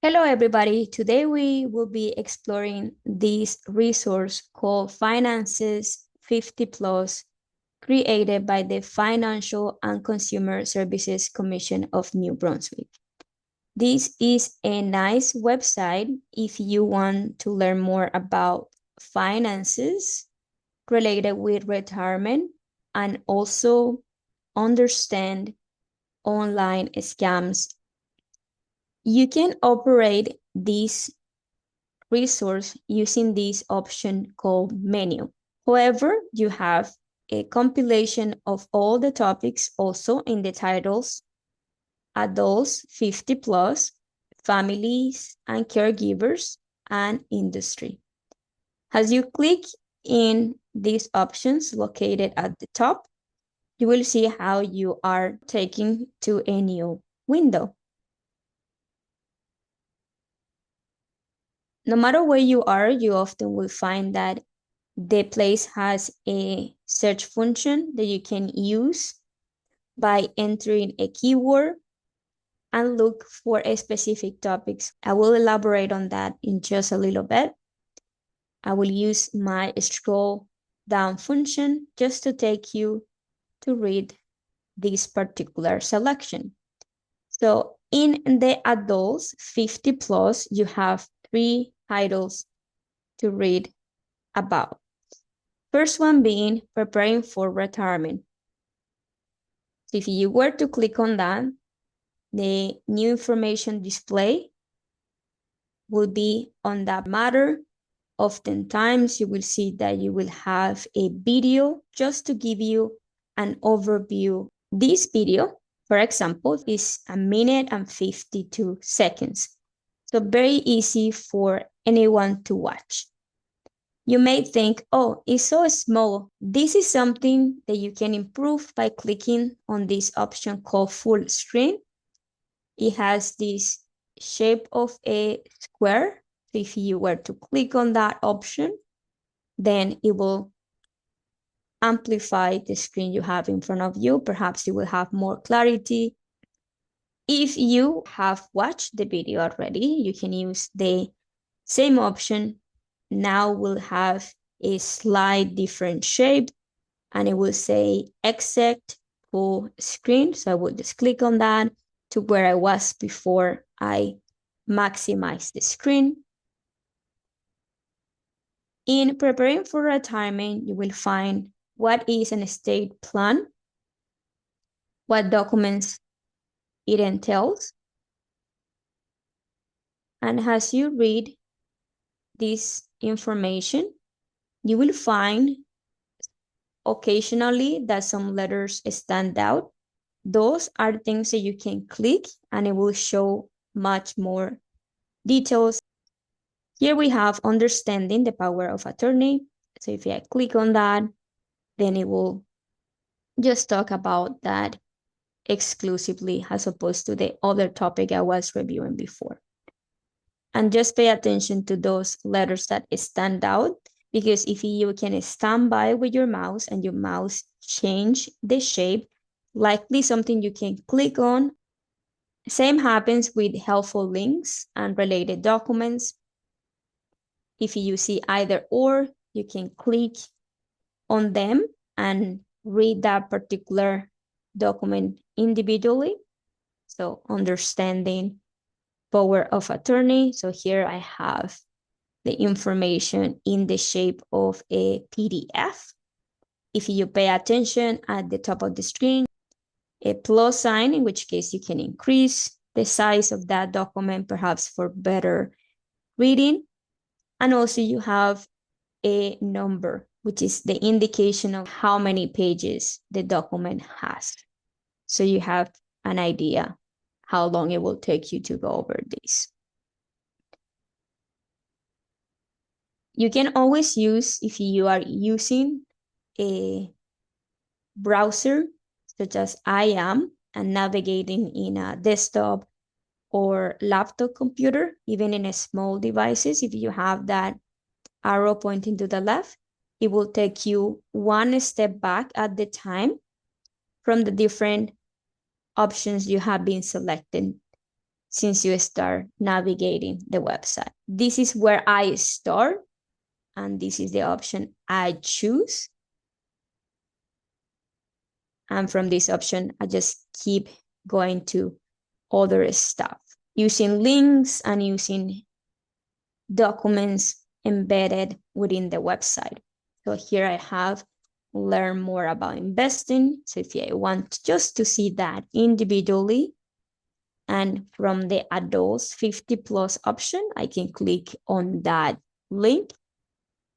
Hello, everybody. Today we will be exploring this resource called Finances 50 Plus, created by the Financial and Consumer Services Commission of New Brunswick. This is a nice website if you want to learn more about finances related with retirement and also understand online scams. You can operate this resource using this option called menu. However, you have a compilation of all the topics also in the titles: adults 50 plus, families and caregivers, and industry. As you click in these options located at the top, you will see how you are taken to a new window. No matter where you are, you often will find that the place has a search function that you can use by entering a keyword and look for a specific topics. I will elaborate on that in just a little bit. I will use my scroll down function just to take you to read this particular selection. So in the adults 50 plus, you have 3 titles to read about. First one being preparing for retirement. So if you were to click on that, the new information display will be on that matter. Oftentimes you will see that you will have a video just to give you an overview. This video, for example, is 1 minute and 52 seconds. So very easy for anyone to watch. You may think, oh, it's so small. This is something that you can improve by clicking on this option called full screen. It has this shape of a square. So if you were to click on that option, then it will amplify the screen you have in front of you. Perhaps you will have more clarity. If you have watched the video already, you can use the same option. Now we'll have a slight different shape and it will say exit full screen. So I will just click on that to where I was before I maximize the screen. In preparing for retirement, you will find what is an estate plan, what documents it entails. And as you read this information, you will find occasionally that some letters stand out. Those are things that you can click and it will show much more details. Here we have understanding the power of attorney. So if I click on that, then it will just talk about that exclusively as opposed to the other topic I was reviewing before. And just pay attention to those letters that stand out, because if you can stand by with your mouse and your mouse change the shape, likely something you can click on. Same happens with helpful links and related documents. If you see either or, you can click on them and read that particular document individually. So understanding power of attorney. So here I have the information in the shape of a PDF. If you pay attention at the top of the screen, a plus sign, in which case you can increase the size of that document, perhaps for better reading. And also you have a number, which is the indication of how many pages the document has. So you have an idea how long it will take you to go over this. You can always use, if you are using a browser, such as I am, and navigating in a desktop or laptop computer, even in a small devices, if you have that arrow pointing to the left, it will take you one step back at the time from the different options you have been selecting. since you start navigating the website. This is where I start, and this is the option I choose. And from this option, I just keep going to other stuff, using links and using documents embedded within the website. So here I have learn more about investing. So if I want just to see that individually, and from the adults 50 plus option, I can click on that link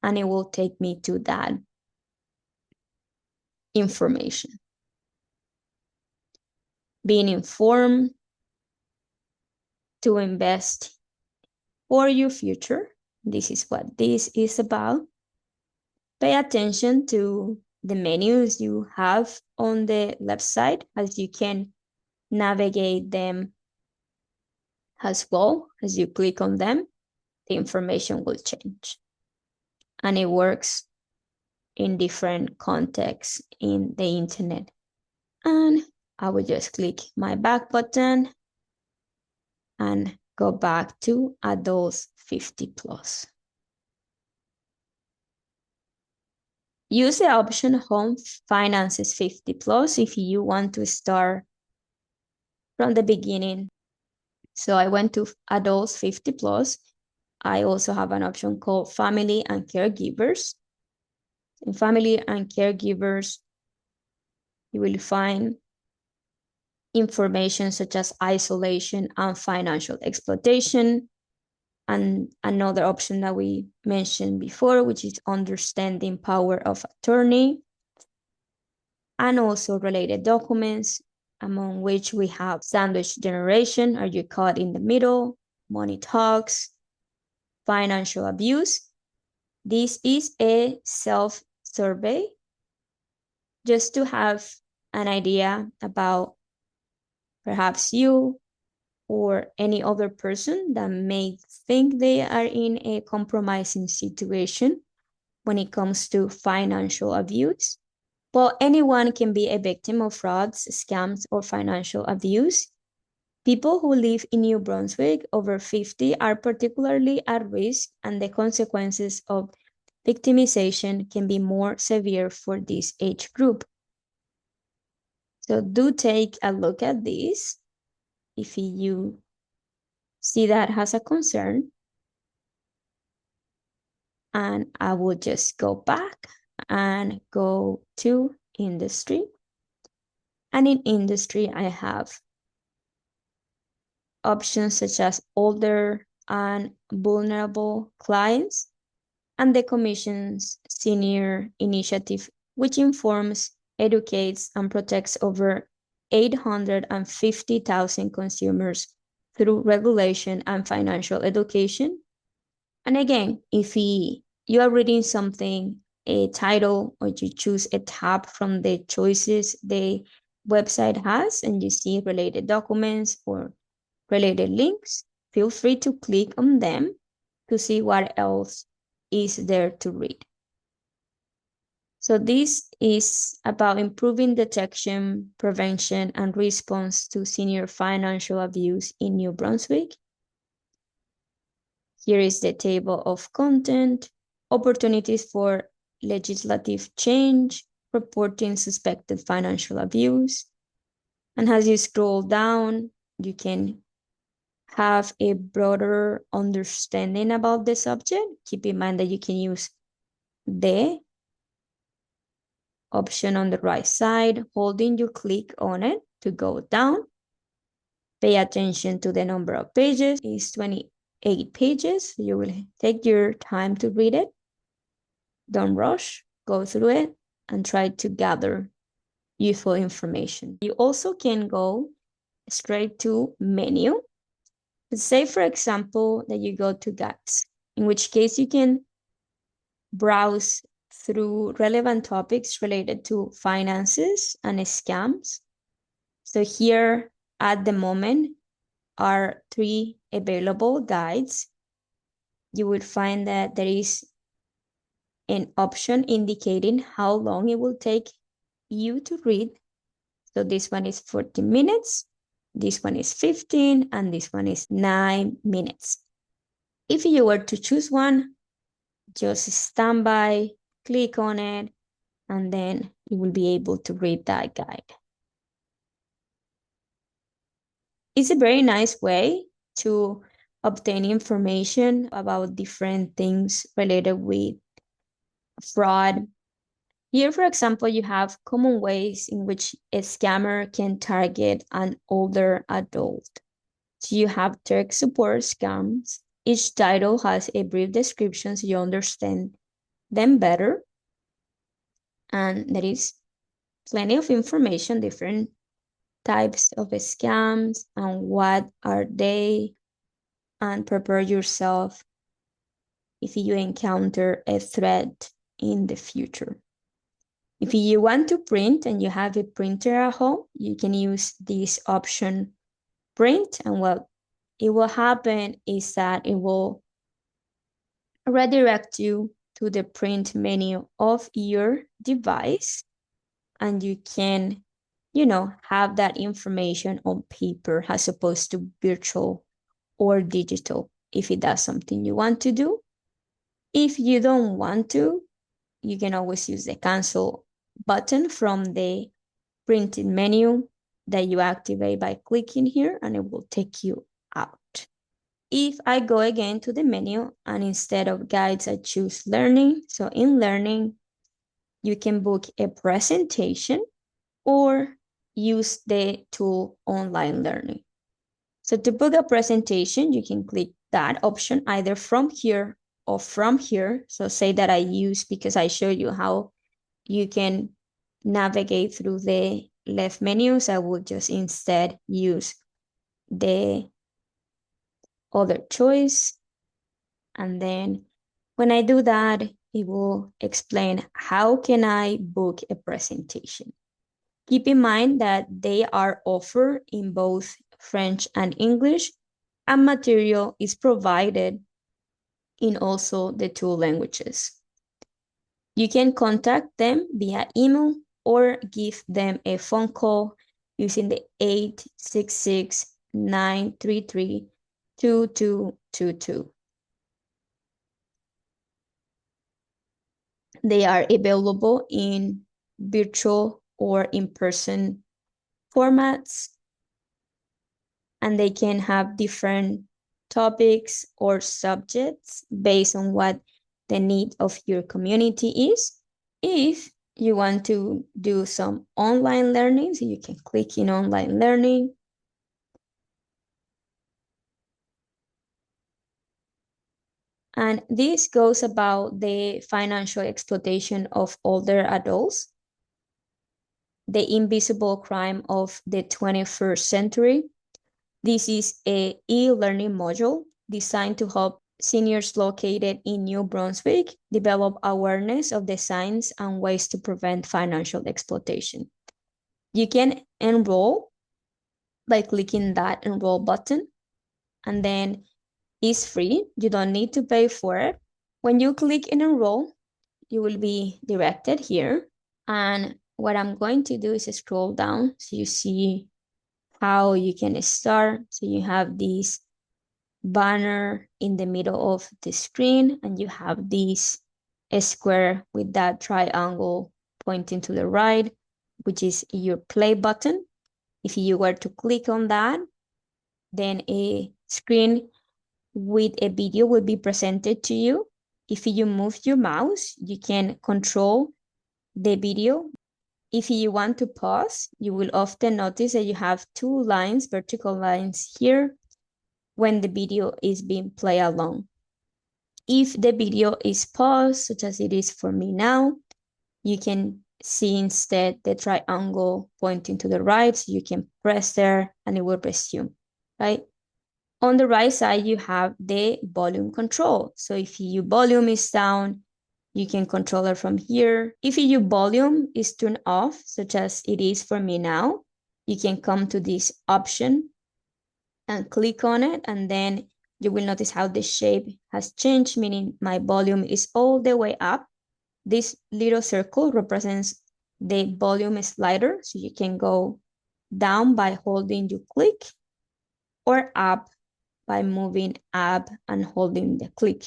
and it will take me to that information. Being informed to invest for your future. This is what this is about. Pay attention to the menus you have on the left side, as you can navigate them as well. As you click on them, the information will change. And it works in different contexts in the internet. And I will just click my back button and go back to adults 50 plus. Use the option Home Finances 50 plus if you want to start from the beginning. So I went to adults 50 plus. I also have an option called Family and Caregivers. In Family and Caregivers, you will find information such as isolation and financial exploitation. And another option that we mentioned before, which is understanding power of attorney, and also related documents, among which we have sandwich generation, are you caught in the middle, money talks, financial abuse. This is a self-survey just to have an idea about perhaps you or any other person that may think they are in a compromising situation when it comes to financial abuse. Well, anyone can be a victim of frauds, scams, or financial abuse. People who live in New Brunswick over 50 are particularly at risk, and the consequences of victimization can be more severe for this age group. So do take a look at this if you see that as a concern. And I will just go back and go to industry. And in industry, I have options such as older and vulnerable clients, and the Commission's Senior Initiative, which informs, educates, and protects over 850,000 consumers through regulation and financial education. And again, if you are reading something, a title, or you choose a tab from the choices the website has, and you see related documents or related links, feel free to click on them to see what else is there to read. So this is about improving detection, prevention, and response to senior financial abuse in New Brunswick. Here is the table of content, opportunities for legislative change, reporting suspected financial abuse. And as you scroll down, you can have a broader understanding about the subject. Keep in mind that you can use the option on the right side, holding you click on it to go down. Pay attention to the number of pages. It's 28 pages. You will take your time to read it. Don't rush, go through it and try to gather useful information. You also can go straight to menu. Let's say, for example, that you go to guides, in which case you can browse through relevant topics related to finances and scams. So here at the moment are 3 available guides. You will find that there is an option indicating how long it will take you to read. So this one is 40 minutes. This one is 15 and this one is 9 minutes. If you were to choose one, just stand by, click on it, and then you will be able to read that guide. It's a very nice way to obtain information about different things related with fraud. Here, for example, you have common ways in which a scammer can target an older adult. So you have tech support scams. Each title has a brief description so you understand them better. And there is plenty of information, different types of scams and what are they, and prepare yourself if you encounter a threat in the future. If you want to print and you have a printer at home, you can use this option, print, and what it will happen is that it will redirect you to the print menu of your device, and you can, have that information on paper as opposed to virtual or digital if it does something you want to do. If you don't want to, you can always use the cancel button from the printed menu that you activate by clicking here, and it will take you out. If I go again to the menu and instead of guides, I choose learning. So in learning, you can book a presentation or use the tool online learning. So to book a presentation, you can click that option either from here or from here. So say that I use, because I showed you how you can navigate through the left menus, I will just instead use the other choice. And then when I do that, it will explain how can I book a presentation. Keep in mind that they are offered in both French and English, and material is provided in also the two languages. You can contact them via email or give them a phone call using the 866-933-2222. They are available in virtual or in-person formats, and they can have different topics or subjects based on what the need of your community is. If you want to do some online learning, so you can click in online learning. And this goes about the financial exploitation of older adults, the invisible crime of the 21st century. This is an e-learning module designed to help seniors located in New Brunswick develop awareness of the signs and ways to prevent financial exploitation. You can enroll by clicking that enroll button, and then it's free. You don't need to pay for it. When you click and enroll, you will be directed here. And what I'm going to do is scroll down so you see how you can start. So you have this banner in the middle of the screen, and you have this square with that triangle pointing to the right, which is your play button. If you were to click on that, then a screen with a video will be presented to you. If you move your mouse, you can control the video. If you want to pause, you will often notice that you have two lines, vertical lines here, when the video is being played along. If the video is paused, such as it is for me now, you can see instead the triangle pointing to the right, so you can press there and it will resume, right? On the right side, you have the volume control. So if your volume is down, you can control it from here. If your volume is turned off, such as it is for me now, you can come to this option and click on it, and then you will notice how the shape has changed, meaning my volume is all the way up. This little circle represents the volume slider, so you can go down by holding you click, or up by moving up and holding the click.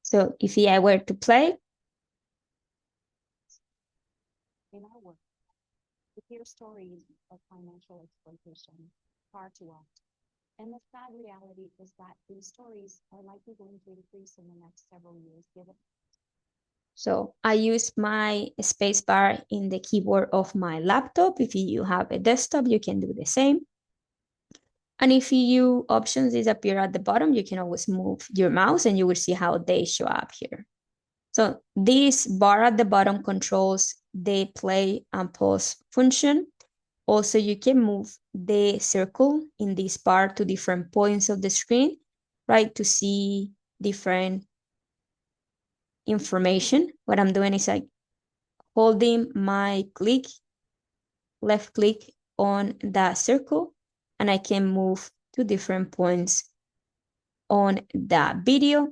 So if I were to play, In our work, we hear stories of financial exploitation far too often. And the sad reality is that these stories are likely going to increase in the next several years, given. So I use my space bar in the keyboard of my laptop. If you have a desktop, you can do the same. And if you options disappear at the bottom, you can always move your mouse and you will see how they show up here. So this bar at the bottom controls the play and pause function. Also, you can move the circle in this bar to different points of the screen, right, to see different information. What I'm doing is like holding my left click on that circle, and I can move to different points on that video.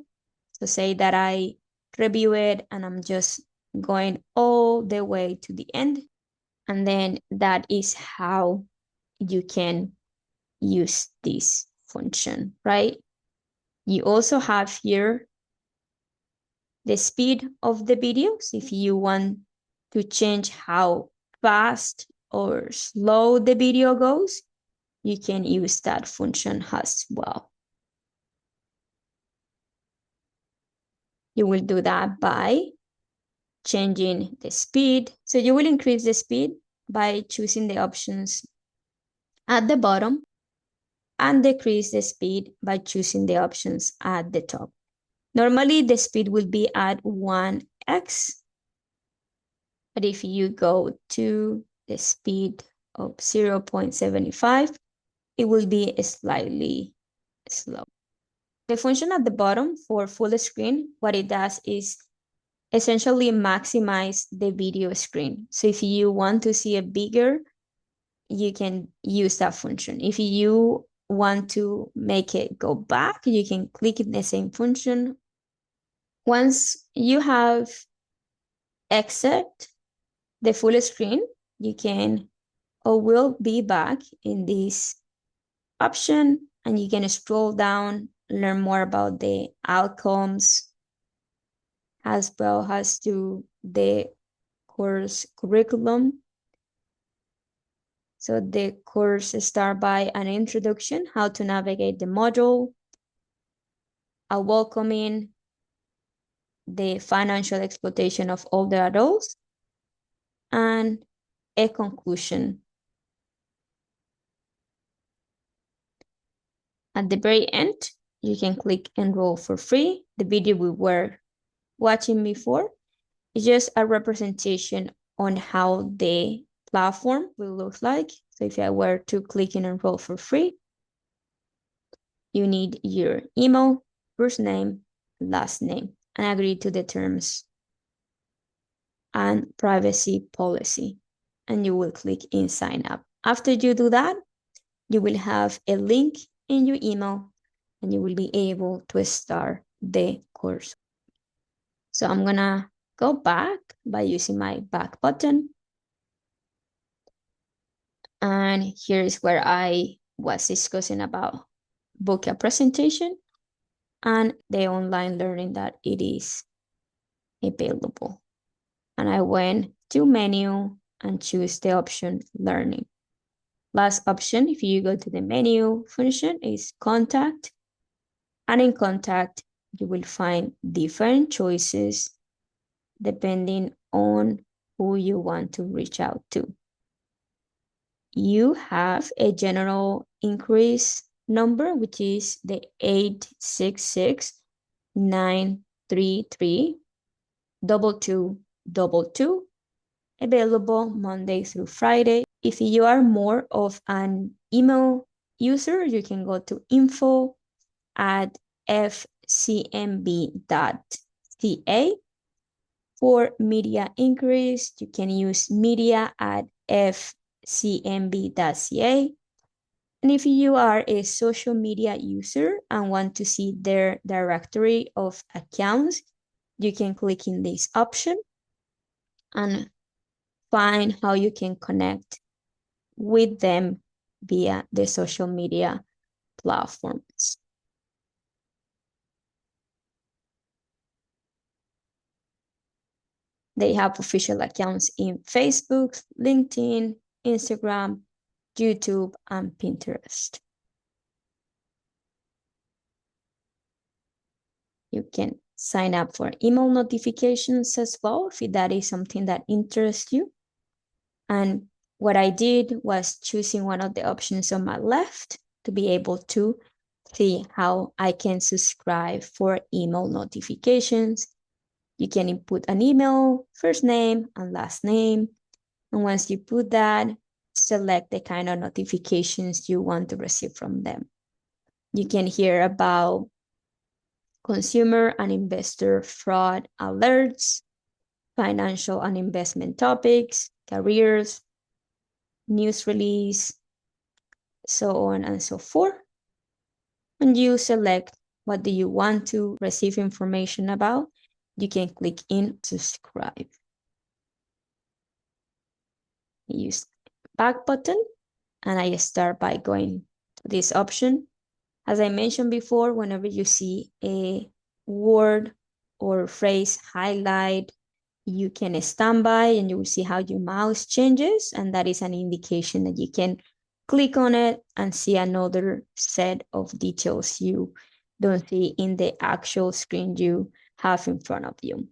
So say that I review it and I'm just going all the way to the end. And then that is how you can use this function, right? You also have here the speed of the videos. If you want to change how fast or slow the video goes, you can use that function as well. You will do that by changing the speed. So you will increase the speed by choosing the options at the bottom and decrease the speed by choosing the options at the top. Normally the speed will be at 1x, but if you go to the speed of 0.75, it will be slightly slow. The function at the bottom for full screen, what it does is essentially maximize the video screen. So if you want to see it bigger, you can use that function. If you want to make it go back, you can click the same function. Once you have exit the full screen, you can or will be back in this option, and you can scroll down, learn more about the outcomes, as well as to the course curriculum. So the course starts by an introduction, how to navigate the module, a welcoming, the financial exploitation of older adults, and a conclusion. At the very end, you can click enroll for free. The video we were watching before is just a representation on how the platform will look like. So if I were to click and enroll for free, you need your email, first name, last name, and agree to the terms and privacy policy. And you will click in sign up. After you do that, you will have a link in your email and you will be able to start the course. So I'm gonna go back by using my back button. And here is where I was discussing about book a presentation and the online learning that it is available. And I went to menu and choose the option learning. Last option, if you go to the menu function, is contact. And in contact, you will find different choices depending on who you want to reach out to. You have a general increase number, which is the 866-933-2222, available Monday through Friday. If you are more of an email user, you can go to info@fcnb.ca. For media increase, you can use media@fcnb.ca. And if you are a social media user and want to see their directory of accounts, you can click in this option and find how you can connect with them via the social media platforms. They have official accounts in Facebook, LinkedIn, Instagram, YouTube, and Pinterest. You can sign up for email notifications as well if that is something that interests you. And what I did was choosing one of the options on my left to be able to see how I can subscribe for email notifications. You can input an email, first name and last name. And once you put that, select the kind of notifications you want to receive from them. You can hear about consumer and investor fraud alerts, financial and investment topics, careers, news release, so on and so forth. When you select what do you want to receive information about, you can click in subscribe. Use back button, and I start by going to this option. As I mentioned before, whenever you see a word or phrase highlight, you can stand by and you will see how your mouse changes, and that is an indication that you can click on it and see another set of details you don't see in the actual screen you have in front of you.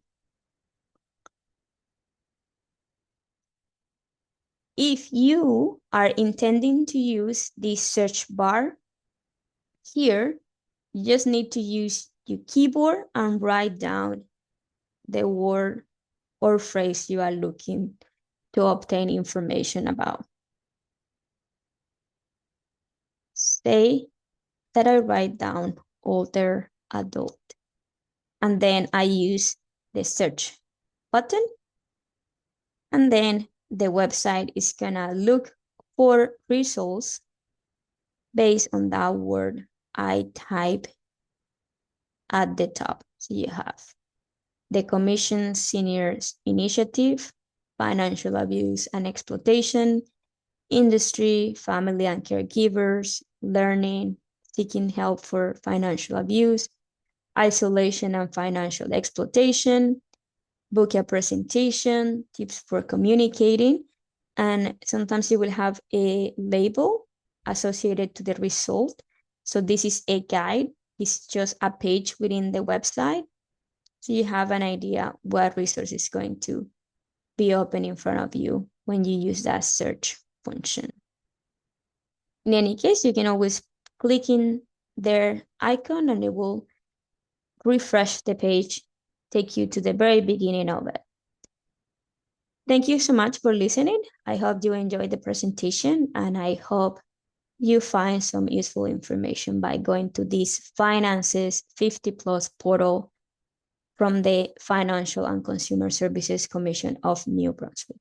If you are intending to use this search bar here, you just need to use your keyboard and write down the word or phrase you are looking to obtain information about. Say that I write down older adult, and then I use the search button, and then the website is gonna look for results based on that word I type at the top. So you have the Commission Seniors Initiative, Financial Abuse and Exploitation, Industry, Family and Caregivers, Learning, Seeking Help for Financial Abuse, Isolation and Financial Exploitation, Book a Presentation, Tips for Communicating, and sometimes you will have a label associated to the result. So this is a guide. It's just a page within the website. So you have an idea what resource is going to be open in front of you when you use that search function. In any case, you can always click in their icon and it will refresh the page, take you to the very beginning of it. Thank you so much for listening. I hope you enjoyed the presentation, and I hope you find some useful information by going to this Finances 50 Plus portal from the Financial and Consumer Services Commission of New Brunswick.